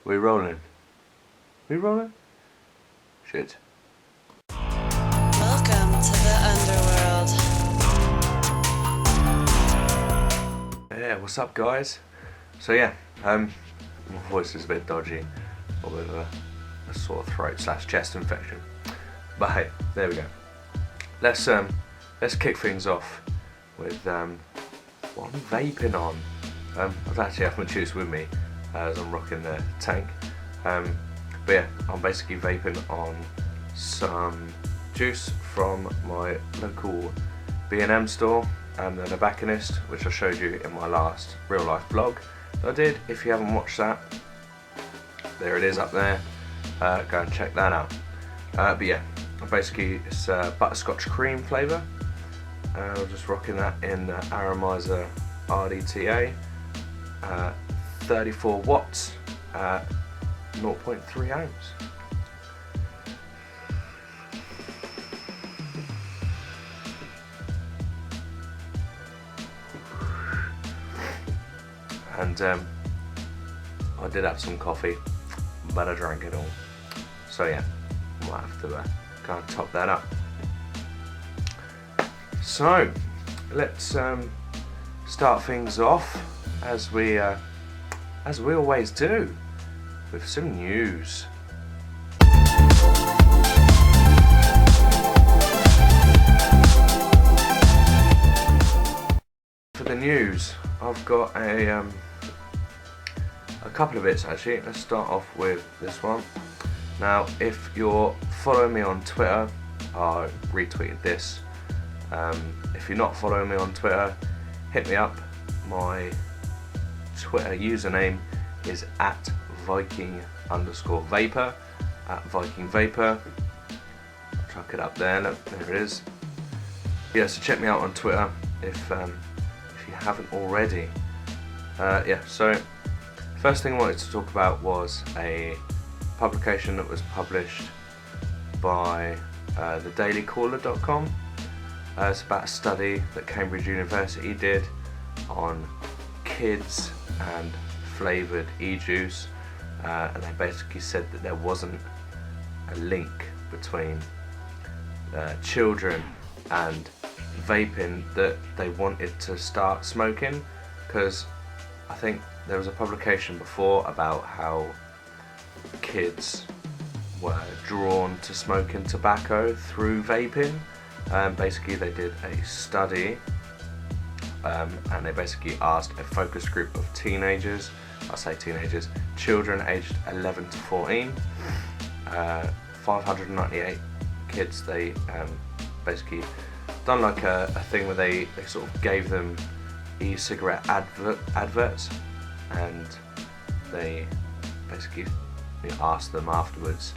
We rolling? We rolling? Shit. Welcome to the underworld. Yeah, what's up guys? So yeah, my voice is a bit dodgy, or with a sore throat / chest infection. But hey, there we go. Let's kick things off with what I'm vaping on. I actually have my juice with me as I'm rocking the tank. But yeah, I'm basically vaping on some juice from my local B&M store and the tobacconist, which I showed you in my last real life vlog that I did. If you haven't watched that, there it is up there. Go and check that out. But yeah, basically it's butterscotch cream flavour. I'm just rocking that in the Aromisa RDTA, 34 watts, 0.3 ounce. And I did have some coffee, but I drank it all. So yeah, I might have to go and top that up. So let's start things off as we always do, with some news. For the news, I've got a couple of bits actually. Let's start off with this one. Now, if you're following me on Twitter, I retweeted this. If you're not following me on Twitter, hit me up. My Twitter username is @viking_vaper, @vikingvaper. Chuck it up there. Look, there it is. Yeah, so check me out on Twitter if you haven't already. Yeah, so first thing I wanted to talk about was a publication that was published by thedailycaller.com. It's about a study that Cambridge University did on kids and flavoured e-juice, and they basically said that there wasn't a link between children and vaping, that they wanted to start smoking, because I think there was a publication before about how kids were drawn to smoking tobacco through vaping. Basically they did a study and they basically asked a focus group of teenagers, I say teenagers, children aged 11 to 14, 598 kids. They basically done like a thing where they sort of gave them e-cigarette adverts, and they basically asked them afterwards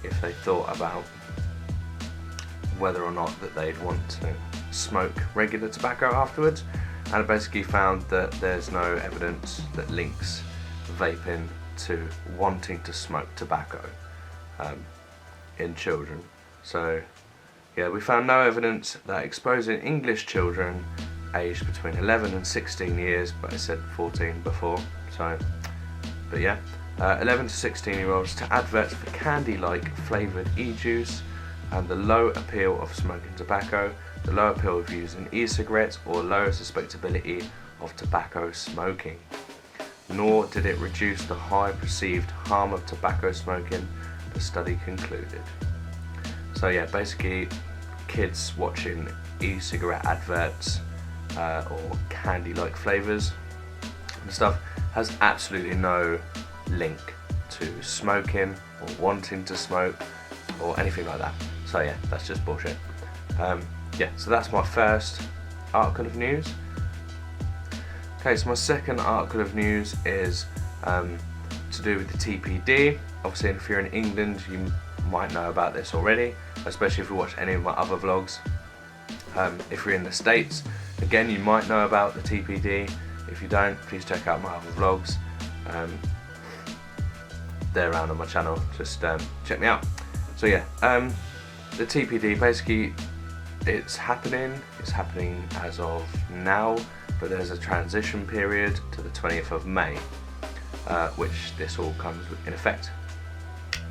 if they thought about whether or not that they'd want to smoke regular tobacco afterwards, and it basically found that there's no evidence that links vaping to wanting to smoke tobacco in children. So yeah, we found no evidence that exposing English children aged between 11 and 16 years, but I said 14 before, so, but yeah, 11 to 16 year olds to adverts for candy-like flavoured e-juice, and the low appeal of smoking tobacco, the low appeal of using e-cigarettes, or low suspectability of tobacco smoking. Nor did it reduce the high perceived harm of tobacco smoking, the study concluded. So yeah, basically kids watching e-cigarette adverts or candy-like flavours and stuff has absolutely no link to smoking or wanting to smoke or anything like that. So yeah, that's just bullshit. Yeah, so that's my first article of news. Okay, so my second article of news is to do with the TPD. Obviously, if you're in England, you might know about this already, especially if you watch any of my other vlogs. If you're in the States, again, you might know about the TPD. If you don't, please check out my other vlogs. They're around on my channel, just check me out. So yeah, the TPD, basically it's happening as of now, but there's a transition period to the 20th of May. which this all comes in effect.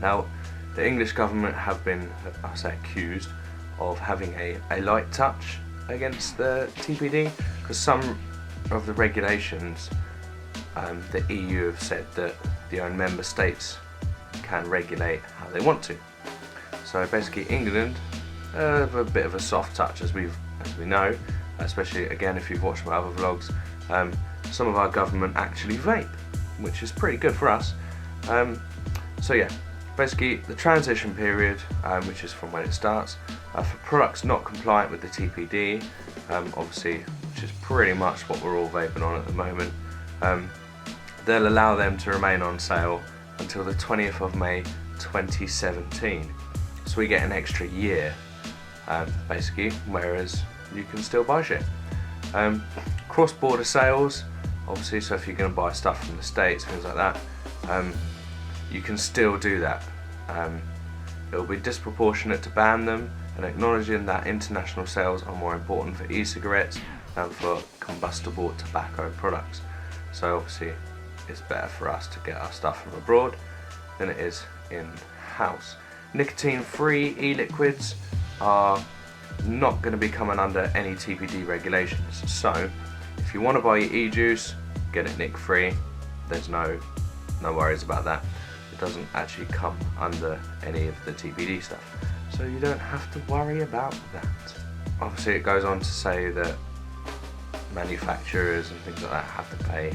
Now, the English government have been, I say, accused of having a light touch against the TPD, because some of the regulations, the EU have said that the own member states can regulate how they want to. So basically England have a bit of a soft touch, as we know, especially again if you've watched my other vlogs. Some of our government actually vape, which is pretty good for us. So yeah, basically the transition period, which is from when it starts, for products not compliant with the TPD, obviously, which is pretty much what we're all vaping on at the moment, they'll allow them to remain on sale until the 20th of May 2017. So we get an extra year, basically, whereas you can still buy shit. Cross-border sales, obviously, so if you're going to buy stuff from the States, things like that, you can still do that. It will be disproportionate to ban them, and acknowledging that international sales are more important for e-cigarettes than for combustible tobacco products. So obviously it's better for us to get our stuff from abroad than it is in-house. Nicotine-free e-liquids are not going to be coming under any TPD regulations. So if you want to buy your e-juice, get it nic-free. There's no worries about that. It doesn't actually come under any of the TPD stuff, so you don't have to worry about that. Obviously it goes on to say that manufacturers and things like that have to pay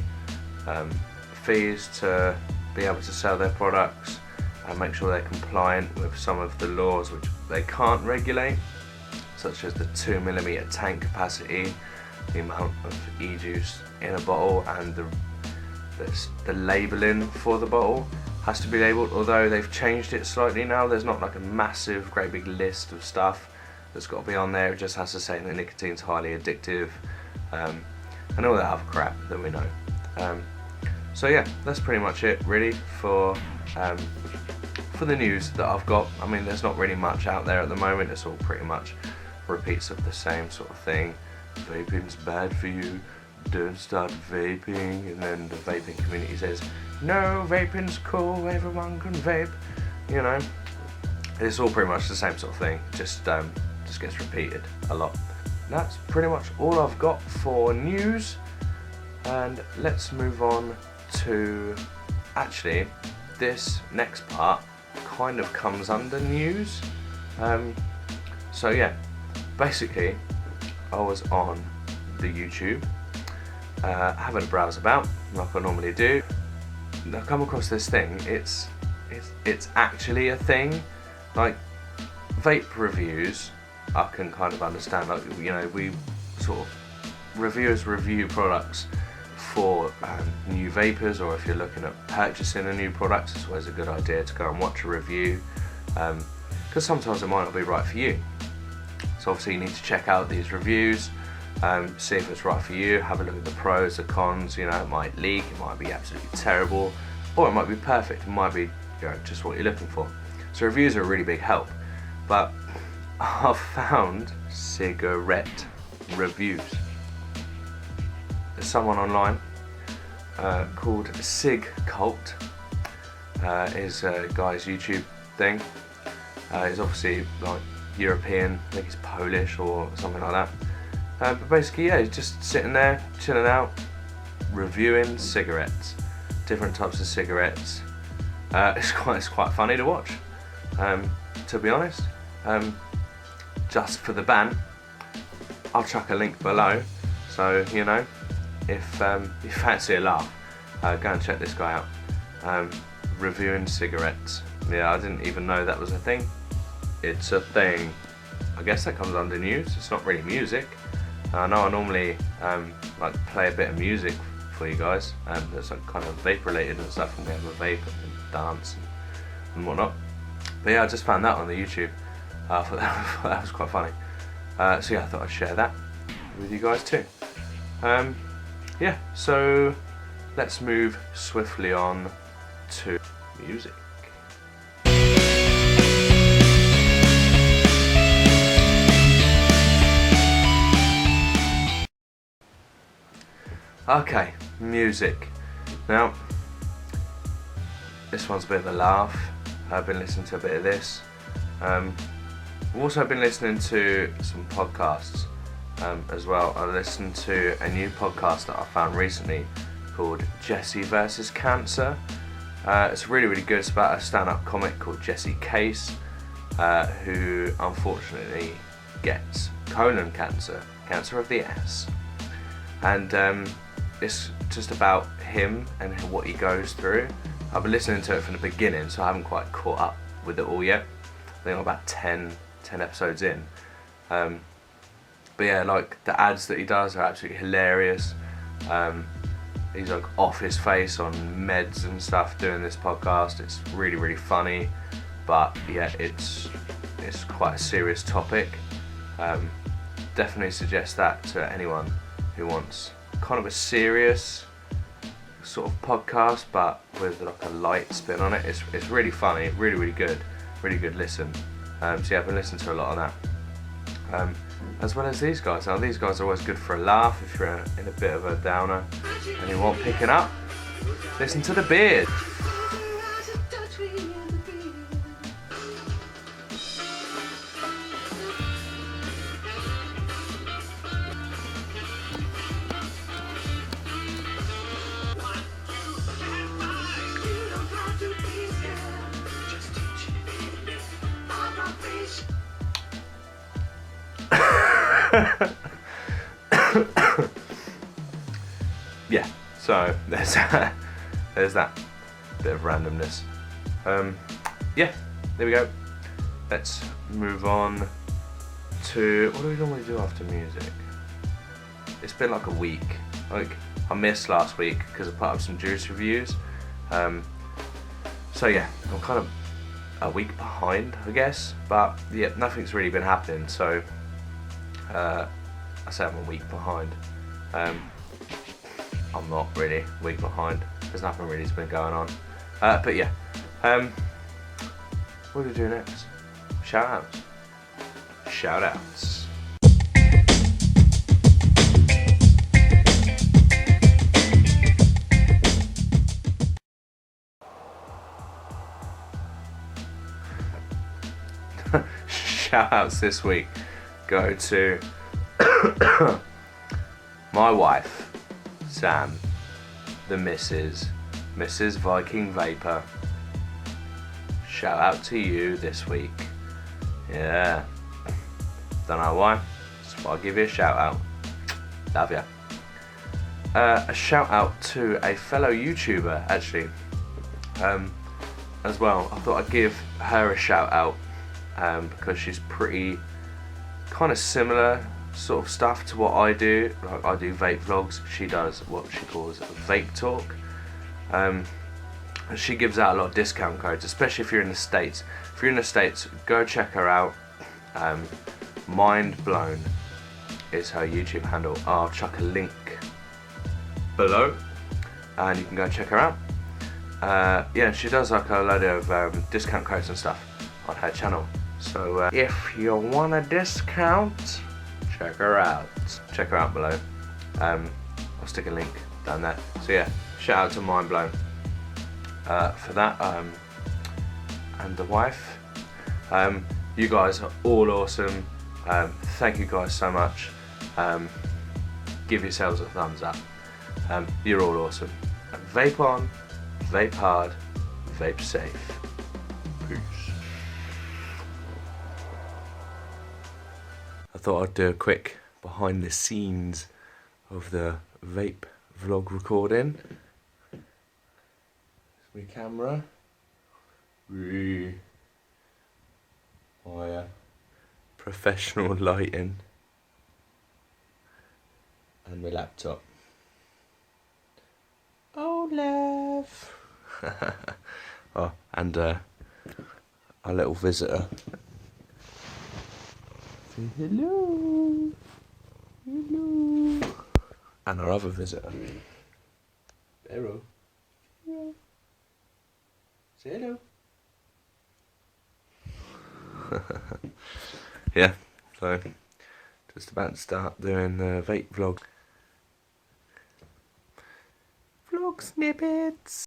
fees to be able to sell their products and make sure they're compliant with some of the laws which they can't regulate, such as the 2mm tank capacity, the amount of e-juice in a bottle, and the labelling for the bottle has to be labelled, although they've changed it slightly now. There's not like a massive, great big list of stuff that's got to be on there. It just has to say that nicotine's highly addictive, and all that other crap that we know. So yeah, that's pretty much it really for the news that I've got. I mean, there's not really much out there at the moment. It's all pretty much repeats of the same sort of thing. Vaping's bad for you, don't start vaping, and then the vaping community says, no, vaping's cool, everyone can vape. You know, it's all pretty much the same sort of thing, just gets repeated a lot. That's pretty much all I've got for news, and let's move on to, actually, this next part kind of comes under news. So yeah, basically I was on the YouTube, having a browse about like I normally do. I've come across this thing. It's actually a thing. Like vape reviews, I can kind of understand. Like, you know, we sort of reviewers review products for new vapors, or if you're looking at purchasing a new product, it's always a good idea to go and watch a review, because sometimes it might not be right for you. So obviously you need to check out these reviews, see if it's right for you, have a look at the pros, the cons. You know, it might leak, it might be absolutely terrible, or it might be perfect, it might be, you know, just what you're looking for. So reviews are a really big help. But I've found cigarette reviews. There's someone online called Cig Cult, is a guy's YouTube thing. He's obviously like European, I think he's Polish or something like that. But basically, yeah, he's just sitting there, chilling out, reviewing cigarettes, different types of cigarettes. It's quite funny to watch, to be honest. Just for the ban, I'll chuck a link below, so you know, if you fancy a laugh, go and check this guy out. Reviewing cigarettes. Yeah, I didn't even know that was a thing. It's a thing. I guess that comes under news. It's not really music. I know I normally like play a bit of music for you guys, that's like kind of vape related and stuff, and we have a vape and dance and whatnot. But yeah, I just found that on the YouTube. I thought that was quite funny. So yeah, I thought I'd share that with you guys too. Yeah, so let's move swiftly on to music. Okay, music. Now, this one's a bit of a laugh. I've been listening to a bit of this. I've also been listening to some podcasts as well. I listened to a new podcast that I found recently called Jesse vs. Cancer. It's really, really good. It's about a stand-up comic called Jesse Case, who unfortunately gets colon cancer, cancer of the ass. And it's just about him and what he goes through. I've been listening to it from the beginning, so I haven't quite caught up with it all yet. I think I'm about 10 episodes in. But yeah, like the ads that he does are absolutely hilarious. He's like off his face on meds and stuff doing this podcast. It's really, really funny, but yeah, it's quite a serious topic. Definitely suggest that to anyone who wants kind of a serious sort of podcast, but with like a light spin on it. It's really funny, really, really good listen. So yeah, I've been listening to a lot of that. As well as these guys. Now these guys are always good for a laugh if you're in a bit of a downer and you want picking up. Listen to the beard. Yeah, so there's that bit of randomness. Yeah, there we go. Let's move on to what do we normally do after music? It's been like a week. Like I missed last week because I put up some juice reviews. So yeah, I'm kind of a week behind, I guess. But yeah, nothing's really been happening. So I say I'm a week behind. I'm not really a week behind. There's nothing really's been going on. But yeah, what do we do next? Shoutouts. Shoutouts. Shoutouts this week go to my wife, Sam, the Mrs. Viking Vaper. Shout out to you this week. Yeah. Don't know why, just I'll give you a shout out. Love ya. A shout out to a fellow YouTuber actually. As well, I thought I'd give her a shout out because she's pretty kind of similar sort of stuff to what I do. Like I do vape vlogs, she does what she calls vape talk. She gives out a lot of discount codes, especially if you're in the States. If you're in the States, go check her out. Mind.blown is her YouTube handle. I'll chuck a link below and you can go check her out. Yeah, she does like a load of discount codes and stuff on her channel. So if you want a discount, check her out. Check her out below. I'll stick a link down there. So yeah, shout out to Mind Blown for that. And the wife. You guys are all awesome. Thank you guys so much. Give yourselves a thumbs up. You're all awesome. Vape on, vape hard, vape safe. Peace. I thought I'd do a quick behind the scenes of the vape vlog recording. My camera. My professional lighting. And my laptop. Olaf. Oh, and our little visitor. Say hello. Hello. And our other visitor. Hello. Hello. Say hello. Yeah, so just about to start doing the vape vlog. Vlog snippets.